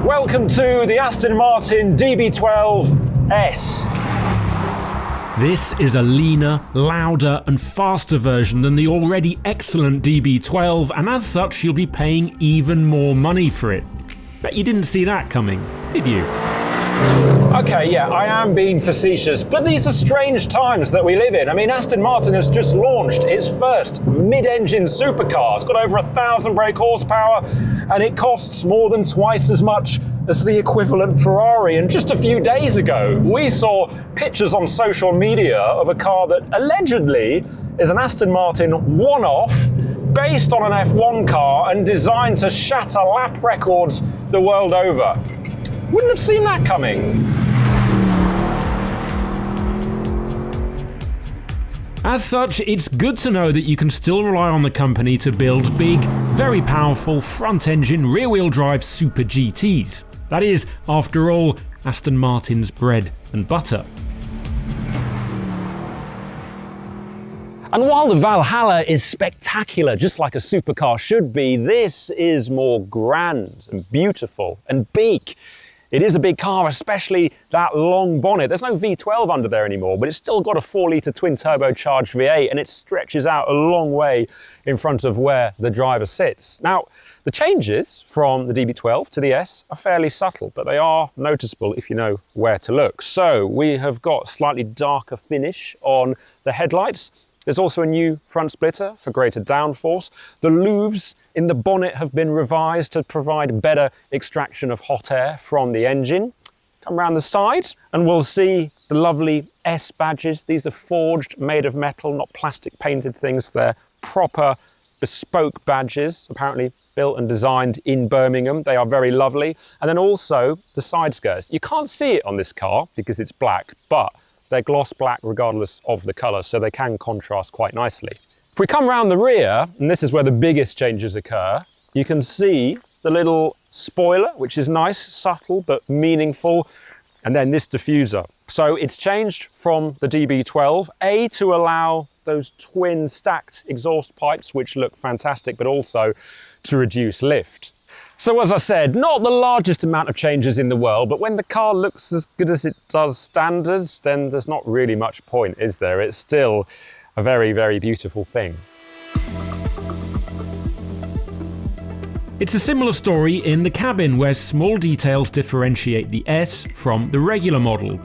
Welcome to the Aston Martin DB12 S. This is a leaner, louder and faster version than the already excellent DB12, and as such you'll be paying even more money for it. Bet you didn't see that coming, did you? Okay, yeah, I am being facetious, but these are strange times that we live in. I mean, Aston Martin has just launched its first mid-engine supercar. It's got over 1,000 brake horsepower, and it costs more than twice as much as the equivalent Ferrari. And just a few days ago, we saw pictures on social media of a car that allegedly is an Aston Martin one-off, based on an F1 car and designed to shatter lap records the world over. Wouldn't have seen that coming. As such, it's good to know that you can still rely on the company to build big, very powerful front-engine rear-wheel drive Super GTs. That is, after all, Aston Martin's bread and butter. And while the Valhalla is spectacular, just like a supercar should be, this is more grand and beautiful and big. It is a big car, especially that long bonnet. There's no V12 under there anymore, but it's still got a 4-litre twin-turbocharged V8, and it stretches out a long way in front of where the driver sits. Now, the changes from the DB12 to the S are fairly subtle, but they are noticeable if you know where to look. So we have got slightly darker finish on the headlights. There's also a new front splitter for greater downforce. The louvres in the bonnet have been revised to provide better extraction of hot air from the engine. Come around the side and we'll see the lovely S badges. These are forged, made of metal, not plastic painted things. They're proper bespoke badges, apparently built and designed in Birmingham. They are very lovely. And then also the side skirts. You can't see it on this car because it's black, but they're gloss black regardless of the colour, so they can contrast quite nicely. If we come around the rear, and this is where the biggest changes occur, you can see the little spoiler, which is nice, subtle, but meaningful, and then this diffuser. So it's changed from the DB12, A, to allow those twin stacked exhaust pipes, which look fantastic, but also to reduce lift. So as I said, not the largest amount of changes in the world, but when the car looks as good as it does standards, then there's not really much point, is there? It's still a very, very beautiful thing. It's a similar story in the cabin, where small details differentiate the S from the regular model.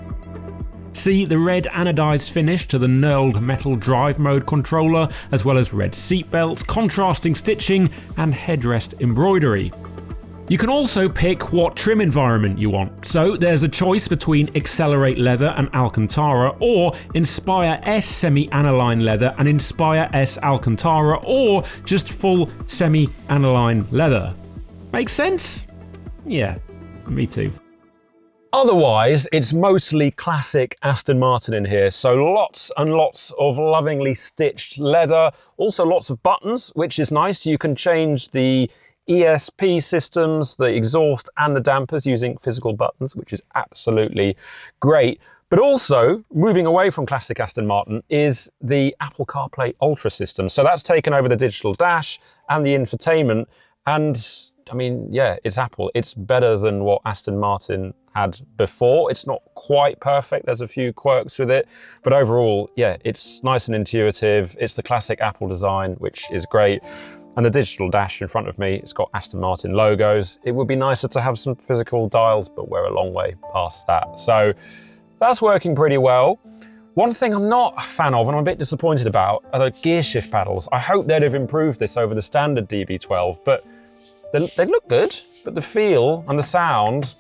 See the red anodized finish to the knurled metal drive mode controller, as well as red seatbelts, contrasting stitching and headrest embroidery. You can also pick what trim environment you want, so there's a choice between Accelerate Leather and Alcantara, or Inspire S semi-aniline leather and Inspire S Alcantara, or just full semi-aniline leather. Make sense? Yeah, me too. Otherwise, it's mostly classic Aston Martin in here, so lots and lots of lovingly stitched leather, also lots of buttons, which is nice. You can change the ESP systems, the exhaust and the dampers using physical buttons, which is absolutely great. But also, moving away from classic Aston Martin is the Apple CarPlay Ultra system. So that's taken over the digital dash and the infotainment. And I mean, yeah, it's Apple. It's better than what Aston Martin had before. It's not quite perfect. There's a few quirks with it. But overall, yeah, it's nice and intuitive. It's the classic Apple design, which is great. And the digital dash in front of me, it's got Aston Martin logos. It would be nicer to have some physical dials, but we're a long way past that. So that's working pretty well. One thing I'm not a fan of, and I'm a bit disappointed about, are the gear shift paddles. I hope they'd have improved this over the standard DB12, but they look good, but the feel and the sound,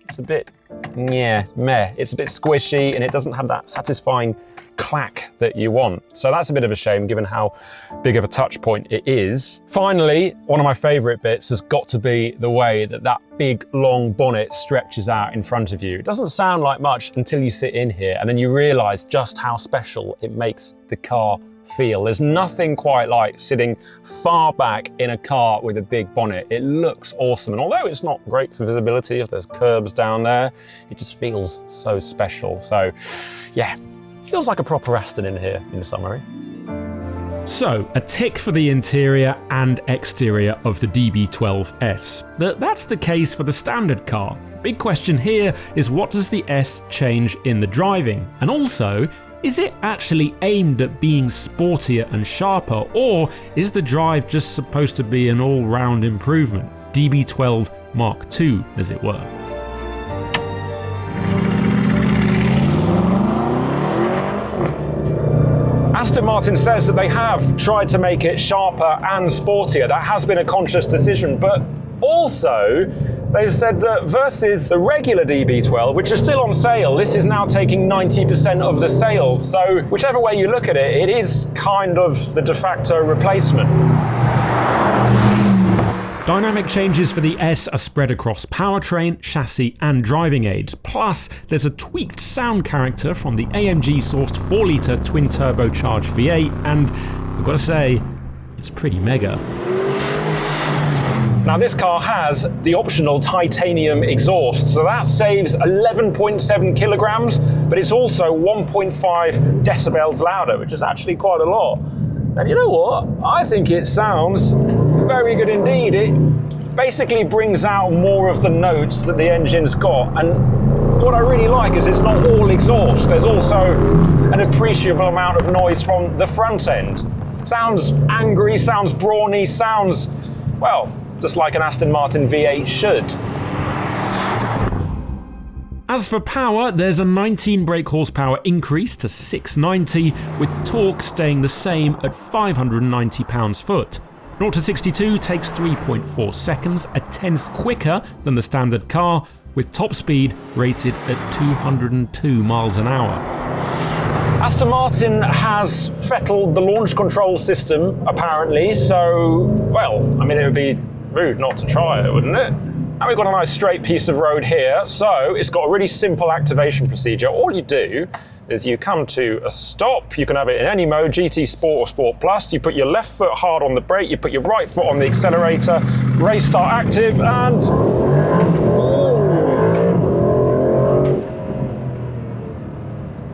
it's a bit, yeah, meh. It's a bit squishy and it doesn't have that satisfying clack that you want. So that's a bit of a shame given how big of a touch point it is. Finally, one of my favorite bits has got to be the way that that big long bonnet stretches out in front of you. It doesn't sound like much until you sit in here and then you realize just how special it makes the car feel. There's nothing quite like sitting far back in a car with a big bonnet. It looks awesome, and although it's not great for visibility, if there's curbs down there, it just feels so special. So yeah, feels like a proper Aston in here, in summary. So, a tick for the interior and exterior of the DB12 S. But that's the case for the standard car. Big question here is, what does the S change in the driving? And also, is it actually aimed at being sportier and sharper, or is the drive just supposed to be an all-round improvement? DB12 Mark II, as it were. Aston Martin says that they have tried to make it sharper and sportier. That has been a conscious decision, but also they've said that versus the regular DB12, which is still on sale, this is now taking 90% of the sales. So whichever way you look at it, it is kind of the de facto replacement. Dynamic changes for the S are spread across powertrain, chassis and driving aids. Plus, there's a tweaked sound character from the AMG-sourced 4-litre twin-turbocharged V8, and I've got to say, it's pretty mega. Now this car has the optional titanium exhaust, so that saves 11.7 kilograms, but it's also 1.5 decibels louder, which is actually quite a lot. And you know what? I think it sounds very good indeed. It basically brings out more of the notes that the engine's got. And what I really like is it's not all exhaust. There's also an appreciable amount of noise from the front end. Sounds angry, sounds brawny, sounds, well, just like an Aston Martin V8 should. As for power, there's a 19 brake horsepower increase to 690, with torque staying the same at 590 pounds-foot. 0 to 62 takes 3.4 seconds, a tenth quicker than the standard car, with top speed rated at 202 miles an hour. Aston Martin has fettled the launch control system, apparently, so, well, I mean, it would be rude not to try it, wouldn't it? Now we've got a nice straight piece of road here, so it's got a really simple activation procedure. All you do is you come to a stop. You can have it in any mode, GT Sport or Sport Plus. You put your left foot hard on the brake, you put your right foot on the accelerator, race start active, and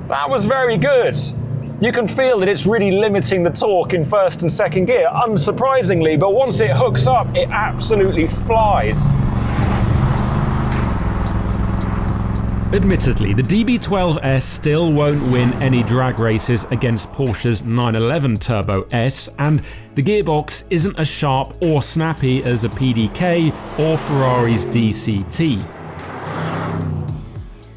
that was very good. You can feel that it's really limiting the torque in first and second gear, unsurprisingly, but once it hooks up, it absolutely flies. Admittedly, the DB12 S still won't win any drag races against Porsche's 911 Turbo S, and the gearbox isn't as sharp or snappy as a PDK or Ferrari's DCT.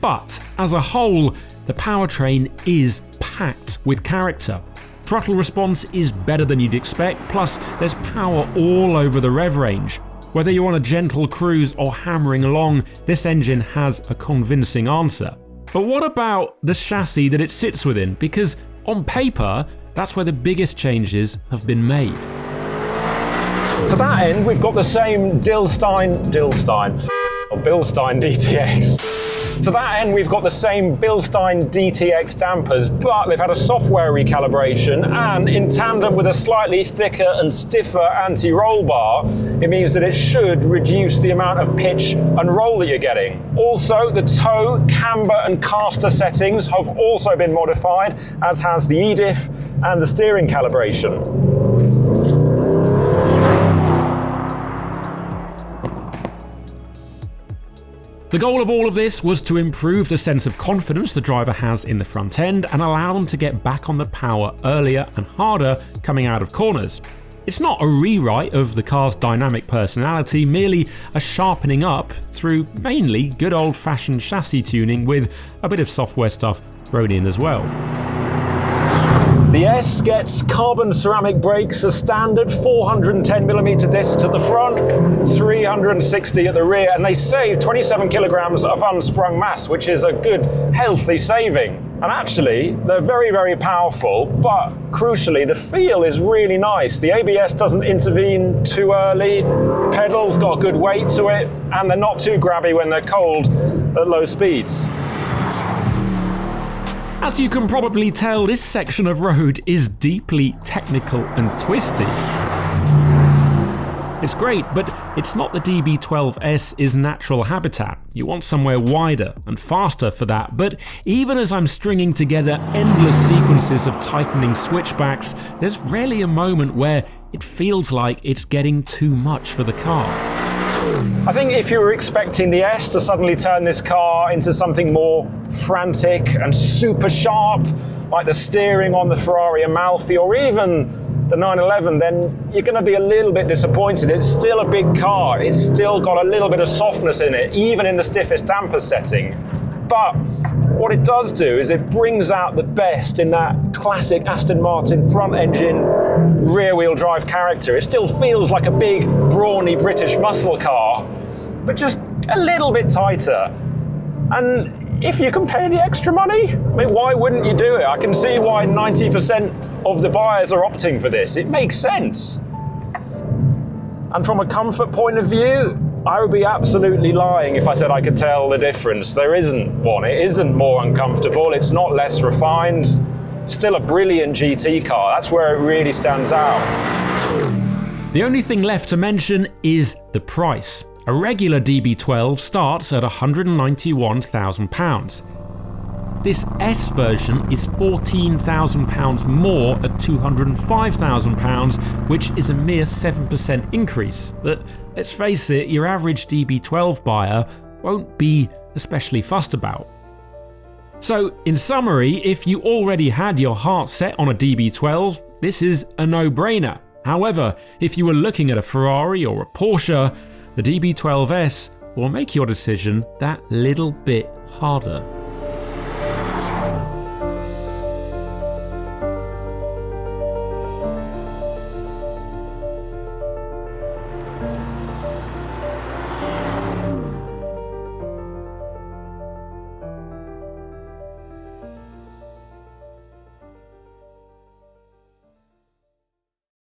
But as a whole, the powertrain is packed with character. Throttle response is better than you'd expect, plus there's power all over the rev range. Whether you're on a gentle cruise or hammering along, this engine has a convincing answer. But what about the chassis that it sits within? Because on paper, that's where the biggest changes have been made. To that end, we've got the same Bilstein DTX. To that end, we've got the same Bilstein DTX dampers, but they've had a software recalibration, and in tandem with a slightly thicker and stiffer anti-roll bar, it means that it should reduce the amount of pitch and roll that you're getting. Also, the toe, camber and caster settings have also been modified, as has the EDIF and the steering calibration. The goal of all of this was to improve the sense of confidence the driver has in the front end and allow them to get back on the power earlier and harder coming out of corners. It's not a rewrite of the car's dynamic personality, merely a sharpening up through mainly good old-fashioned chassis tuning with a bit of software stuff thrown in as well. The S gets carbon ceramic brakes as standard, 410mm discs at the front, 360 at the rear, and they save 27 kilograms of unsprung mass, which is a good, healthy saving. And actually, they're very, very powerful, but crucially, the feel is really nice. The ABS doesn't intervene too early, pedal's got good weight to it, and they're not too grabby when they're cold at low speeds. As you can probably tell, this section of road is deeply technical and twisty. It's great, but it's not the DB12S's natural habitat. You want somewhere wider and faster for that, but even as I'm stringing together endless sequences of tightening switchbacks, there's rarely a moment where it feels like it's getting too much for the car. I think if you were expecting the S to suddenly turn this car into something more frantic and super sharp, like the steering on the Ferrari Amalfi or even the 911, then you're going to be a little bit disappointed. It's still a big car. It's still got a little bit of softness in it, even in the stiffest damper setting. But what it does do is it brings out the best in that classic Aston Martin front engine, rear wheel drive character. It still feels like a big, brawny British muscle car, but just a little bit tighter. And if you can pay the extra money, I mean, why wouldn't you do it? I can see why 90% of the buyers are opting for this. It makes sense. And from a comfort point of view, I would be absolutely lying if I said I could tell the difference. There isn't one. It isn't more uncomfortable. It's not less refined. It's still a brilliant GT car. That's where it really stands out. The only thing left to mention is the price. A regular DB12 starts at £191,000. This S version is £14,000 more at £205,000, which is a mere 7% increase that, let's face it, your average DB12 buyer won't be especially fussed about. So, in summary, if you already had your heart set on a DB12, this is a no-brainer. However, if you were looking at a Ferrari or a Porsche, the DB12 S will make your decision that little bit harder.